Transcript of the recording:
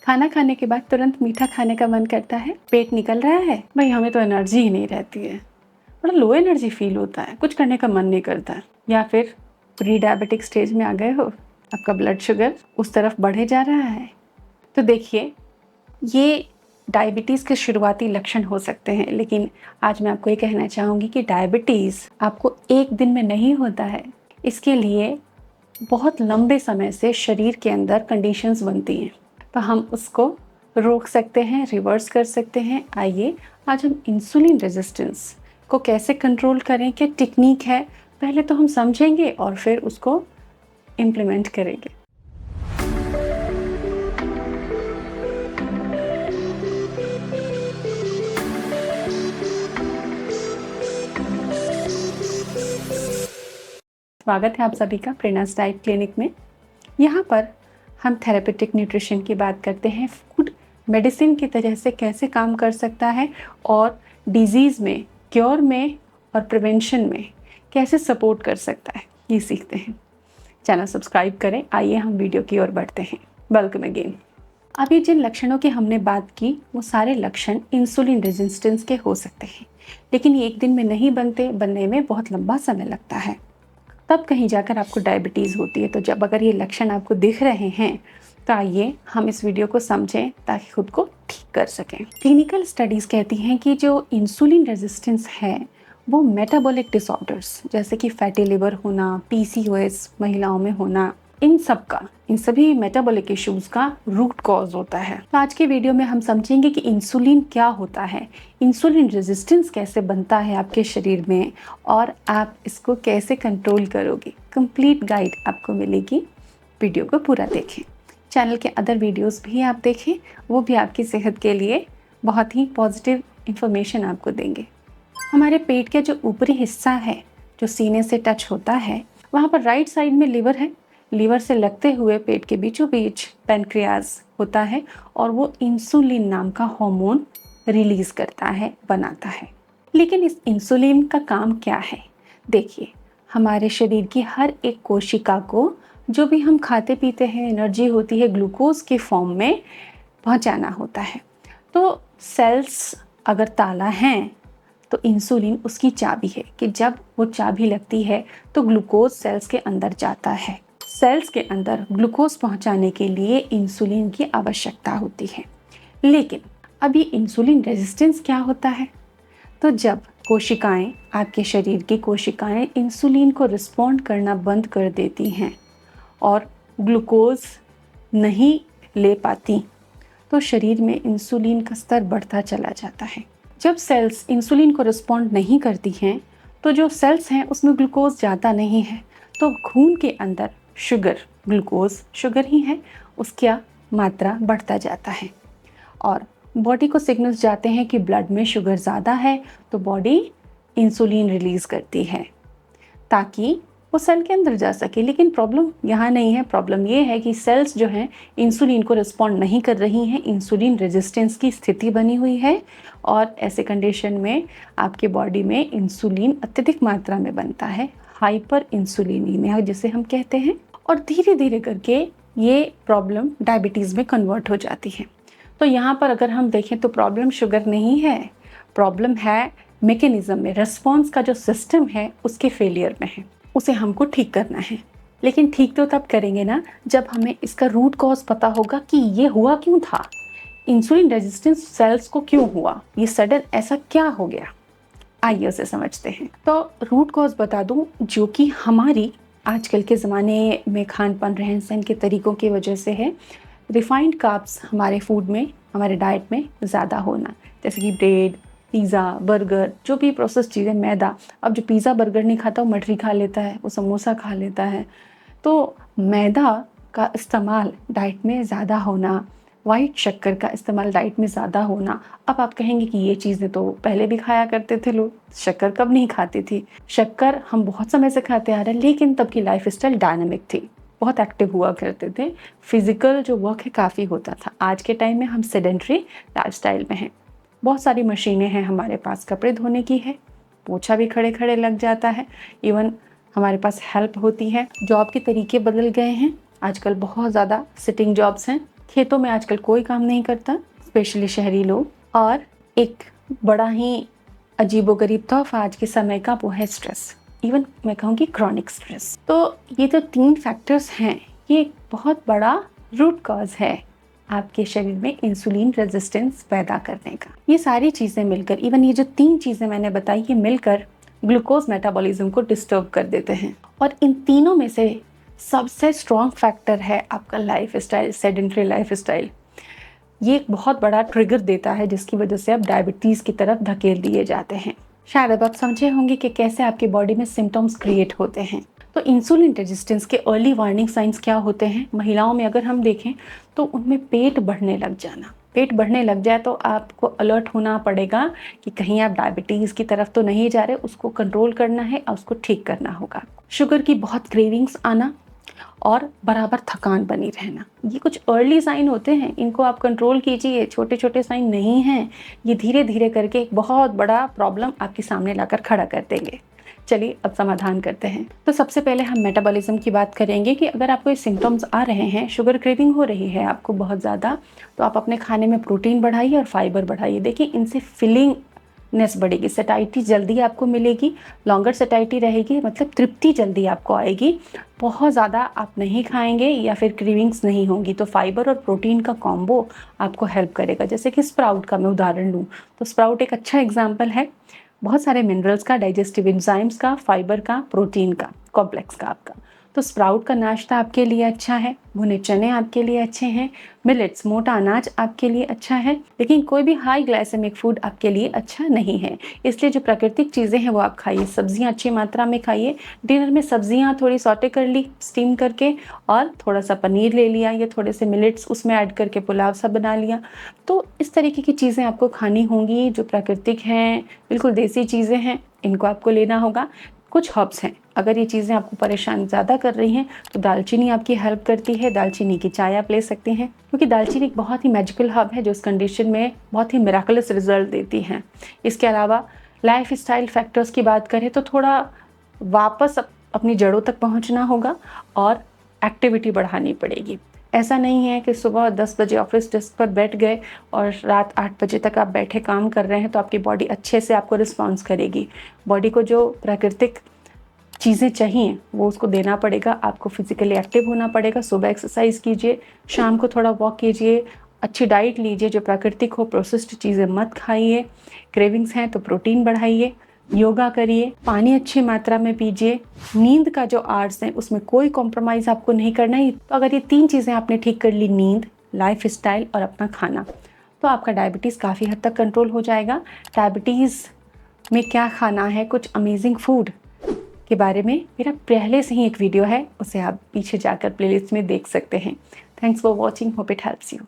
खाना खाने के बाद तुरंत मीठा खाने का मन करता है, पेट निकल रहा है, भाई हमें तो एनर्जी ही नहीं रहती है, बड़ा लो एनर्जी फील होता है, कुछ करने का मन नहीं करता। या फिर प्री डायबिटिक स्टेज में आ गए हो, आपका ब्लड शुगर उस तरफ बढ़े जा रहा है। तो देखिए, ये डायबिटीज़ के शुरुआती लक्षण हो सकते हैं, लेकिन आज मैं आपको ये कहना चाहूँगी कि डायबिटीज़ आपको एक दिन में नहीं होता है। इसके लिए बहुत लंबे समय से शरीर के अंदर कंडीशंस बनती हैं, तो हम उसको रोक सकते हैं, रिवर्स कर सकते हैं। आइए आज हम इंसुलिन रेजिस्टेंस को कैसे कंट्रोल करें, क्या टेक्निक है, पहले तो हम समझेंगे और फिर उसको इम्प्लीमेंट करेंगे। स्वागत है आप सभी का प्रेरणास डाइट क्लिनिक में। यहाँ पर हम थेरेपेटिक न्यूट्रिशन की बात करते हैं। फूड मेडिसिन की तरह से कैसे काम कर सकता है और डिजीज़ में, क्योर में और प्रिवेंशन में कैसे सपोर्ट कर सकता है, ये सीखते हैं। चैनल सब्सक्राइब करें। आइए हम वीडियो की ओर बढ़ते हैं। Welcome again. अभी जिन लक्षणों की हमने बात की, वो सारे लक्षण इंसुलिन रेजिस्टेंस के हो सकते हैं, लेकिन ये एक दिन में नहीं बनते, बनने में बहुत लंबा समय लगता है। तब कहीं जाकर आपको डायबिटीज़ होती है। तो जब अगर ये लक्षण आपको दिख रहे हैं, तो आइए हम इस वीडियो को समझें ताकि खुद को ठीक कर सकें। क्लिनिकल स्टडीज़ कहती हैं कि जो इंसुलिन रेजिस्टेंस है वो मेटाबॉलिक डिसऑर्डर्स जैसे कि फैटी लिवर होना, पीसीओएस महिलाओं में होना, इन सभी मेटाबॉलिक इश्यूज़ का रूट कॉज होता है। तो आज के वीडियो में हम समझेंगे कि इंसुलिन क्या होता है, इंसुलिन रेजिस्टेंस कैसे बनता है आपके शरीर में और आप इसको कैसे कंट्रोल करोगे। कंप्लीट गाइड आपको मिलेगी, वीडियो को पूरा देखें। चैनल के अदर वीडियोस भी आप देखें, वो भी आपकी सेहत के लिए बहुत ही पॉजिटिव इंफॉर्मेशन आपको देंगे। हमारे पेट का जो ऊपरी हिस्सा है, जो सीने से टच होता है, वहाँ पर राइट साइड में लिवर है। लिवर से लगते हुए पेट के बीचों बीच पैनक्रियाज होता है और वो इंसुलिन नाम का हार्मोन रिलीज करता है, बनाता है। लेकिन इस इंसुलिन का काम क्या है? देखिए, हमारे शरीर की हर एक कोशिका को जो भी हम खाते पीते हैं, एनर्जी होती है, ग्लूकोज के फॉर्म में पहुंचाना होता है। तो सेल्स अगर ताला हैं तो इंसुलिन उसकी चाबी है कि जब वो चाबी लगती है तो ग्लूकोज सेल्स के अंदर जाता है। सेल्स के अंदर ग्लूकोज पहुंचाने के लिए इंसुलिन की आवश्यकता होती है। लेकिन अब ये इंसुलिन रेजिस्टेंस क्या होता है? तो जब कोशिकाएं, आपके शरीर की कोशिकाएं इंसुलिन को रिस्पॉन्ड करना बंद कर देती हैं और ग्लूकोज नहीं ले पाती, तो शरीर में इंसुलिन का स्तर बढ़ता चला जाता है। जब सेल्स इंसुलिन को रिस्पॉन्ड नहीं करती हैं, तो जो सेल्स हैं उसमें ग्लूकोज ज़्यादा नहीं है, तो खून के अंदर शुगर, ग्लूकोज शुगर ही है, उसका मात्रा बढ़ता जाता है और बॉडी को सिग्नल्स जाते हैं कि ब्लड में शुगर ज़्यादा है, तो बॉडी इंसुलिन रिलीज़ करती है ताकि वो सेल के अंदर जा सके। लेकिन प्रॉब्लम यहाँ नहीं है, प्रॉब्लम ये है कि सेल्स जो हैं इंसुलिन को रिस्पॉन्ड नहीं कर रही हैं, इंसुलिन रेजिस्टेंस की स्थिति बनी हुई है और ऐसे कंडीशन में आपके बॉडी में इंसुलिन अत्यधिक मात्रा में बनता है, हाइपर इंसुलिनीमिया जिसे हम कहते हैं, और धीरे धीरे करके ये प्रॉब्लम डायबिटीज़ में कन्वर्ट हो जाती है। तो यहाँ पर अगर हम देखें तो प्रॉब्लम शुगर नहीं है, प्रॉब्लम है मैकेनिज्म में, रिस्पॉन्स का जो सिस्टम है उसके फेलियर में है, उसे हमको ठीक करना है। लेकिन ठीक तो तब करेंगे ना जब हमें इसका रूट कॉज पता होगा कि ये हुआ क्यों था, इंसुलिन रेजिस्टेंस सेल्स को क्यों हुआ, ये सडन ऐसा क्या हो गया। आइए उसे समझते हैं। तो रूट कॉज बता दूं, जो कि हमारी आजकल के ज़माने में खान पान, रहन सहन के तरीक़ों की वजह से है। रिफाइंड कार्ब्स हमारे फूड में, हमारे डाइट में ज़्यादा होना, जैसे कि ब्रेड, पिज़्ज़ा, बर्गर, जो भी प्रोसेस चीज़ें, मैदा। अब जो पिज़्ज़ा बर्गर नहीं खाता वो मठरी खा लेता है, वो समोसा खा लेता है। तो मैदा का इस्तेमाल डाइट में ज़्यादा होना, वाइट शक्कर का इस्तेमाल डाइट में ज़्यादा होना। अब आप कहेंगे कि ये चीज़ें तो पहले भी खाया करते थे लोग, शक्कर कब नहीं खाती थी? शक्कर हम बहुत समय से खाते आ रहे हैं, लेकिन तब की लाइफस्टाइल डायनामिक थी, बहुत एक्टिव हुआ करते थे, फिजिकल जो वर्क है काफ़ी होता था। आज के टाइम में हम सेडेंट्री लाइफस्टाइल में हैं, बहुत सारी मशीनें हैं हमारे पास, कपड़े धोने की है, पोछा भी खड़े खड़े लग जाता है, इवन हमारे पास हेल्प होती है। जॉब के तरीके बदल गए हैं, आजकल बहुत ज़्यादा सिटिंग जॉब्स हैं, खेतों में आजकल कोई काम नहीं करता, स्पेशली शहरी लोग। और एक बड़ा ही अजीबोगरीब तोहफा आज के समय का वो है स्ट्रेस, इवन मैं कहूँगी क्रॉनिक स्ट्रेस। तो ये जो 3 फैक्टर्स हैं, ये एक बहुत बड़ा रूट कॉज है आपके शरीर में इंसुलिन रेजिस्टेंस पैदा करने का। ये सारी चीज़ें मिलकर, इवन ये जो 3 चीज़ें मैंने बताई, ये मिलकर ग्लूकोज मेटाबॉलिज्म को डिस्टर्ब कर देते हैं। और इन तीनों में से सबसे स्ट्रॉन्ग फैक्टर है आपका life style, sedentary life style. ये एक बहुत बड़ा ट्रिगर देता है जिसकी वजह से आप डायबिटीज़ की तरफ धकेल दिए जाते हैं। शायद अब आप समझे होंगे कि कैसे आपकी बॉडी में सिम्टम्स क्रिएट होते हैं। तो इंसुलिन रेजिस्टेंस के अर्ली वार्निंग साइंस क्या होते हैं? महिलाओं में अगर हम देखें तो उनमें पेट बढ़ने लग जाना। पेट बढ़ने लग जाए तो आपको अलर्ट होना पड़ेगा कि कहीं आप डायबिटीज़ की तरफ तो नहीं जा रहे, उसको कंट्रोल करना है और उसको ठीक करना होगा। शुगर की बहुत क्रेविंग्स आना और बराबर थकान बनी रहना, ये कुछ अर्ली साइन होते हैं, इनको आप कंट्रोल कीजिए। छोटे छोटे साइन नहीं हैं, ये धीरे धीरे करके एक बहुत बड़ा प्रॉब्लम आपके सामने लाकर खड़ा कर देंगे। चलिए अब समाधान करते हैं। तो सबसे पहले हम मेटाबॉलिज्म की बात करेंगे कि अगर आपको ये सिम्टम्स आ रहे हैं, शुगर क्रेविंग हो रही है आपको बहुत ज़्यादा, तो आप अपने खाने में प्रोटीन बढ़ाइए और फाइबर बढ़ाइए। देखिए इनसे फिलिंगनेस बढ़ेगी, सैटिस्फैक्शन जल्दी आपको मिलेगी, लॉन्गर सैटिस्फैक्शन रहेगी, मतलब तृप्ति जल्दी आपको आएगी। बहुत ज़्यादा आप नहीं खाएंगे या फिर क्रेविंग्स नहीं होंगी, तो फाइबर और प्रोटीन का कॉम्बो आपको हेल्प करेगा। जैसे कि स्प्राउट का मैं उदाहरण लूँ तो स्प्राउट एक अच्छा एग्जाम्पल है, बहुत सारे मिनरल्स का, डाइजेस्टिव एंजाइम्स का, फाइबर का, प्रोटीन का, कॉम्प्लेक्स का आपका। तो स्प्राउट का नाश्ता आपके लिए अच्छा है, भुने चने आपके लिए अच्छे हैं, मिलेट्स मोटा अनाज आपके लिए अच्छा है, लेकिन कोई भी हाई ग्लाइसेमिक फूड आपके लिए अच्छा नहीं है। इसलिए जो प्राकृतिक चीज़ें हैं वो आप खाइए, सब्जियां अच्छी मात्रा में खाइए। डिनर में सब्जियां थोड़ी सॉटे कर ली स्टीम करके, और थोड़ा सा पनीर ले लिया या थोड़े से मिलेट्स उसमें ऐड करके पुलाव सा बना लिया। तो इस तरीके की चीज़ें आपको खानी होंगी जो प्राकृतिक हैं, बिल्कुल देसी चीज़ें हैं, इनको आपको लेना होगा। कुछ हर्ब्स हैं, अगर ये चीज़ें आपको परेशान ज़्यादा कर रही हैं तो दालचीनी आपकी हेल्प करती है। दालचीनी की चाय आप ले सकते हैं, क्योंकि दालचीनी एक बहुत ही मैजिकल हर्ब है जो इस कंडीशन में बहुत ही मिराकुलस रिजल्ट देती हैं। इसके अलावा लाइफ स्टाइल फैक्टर्स की बात करें तो थोड़ा वापस अपनी जड़ों तक पहुँचना होगा और एक्टिविटी बढ़ानी पड़ेगी। ऐसा नहीं है कि सुबह 10 बजे ऑफिस डेस्क पर बैठ गए और रात 8 बजे तक आप बैठे काम कर रहे हैं तो आपकी बॉडी अच्छे से आपको रिस्पॉन्स करेगी। बॉडी को जो प्राकृतिक चीज़ें चाहिए वो उसको देना पड़ेगा। आपको फिजिकली एक्टिव होना पड़ेगा, सुबह एक्सरसाइज कीजिए, शाम को थोड़ा वॉक कीजिए, अच्छी डाइट लीजिए जो प्राकृतिक हो, प्रोसेस्ड चीज़ें मत खाइए, क्रेविंग्स हैं तो प्रोटीन बढ़ाइए, योगा करिए, पानी अच्छी मात्रा में पीजिए, नींद का जो आवर्स है उसमें कोई कॉम्प्रोमाइज़ आपको नहीं करना है। तो अगर ये 3 चीज़ें आपने ठीक कर ली, नींद, लाइफ स्टाइल और अपना खाना, तो आपका डायबिटीज़ काफ़ी हद तक कंट्रोल हो जाएगा। डायबिटीज़ में क्या खाना है, कुछ अमेजिंग फूड के बारे में मेरा पहले से ही एक वीडियो है, उसे आप पीछे जाकर प्लेलिस्ट में देख सकते हैं। Thanks for watching, hope it helps you.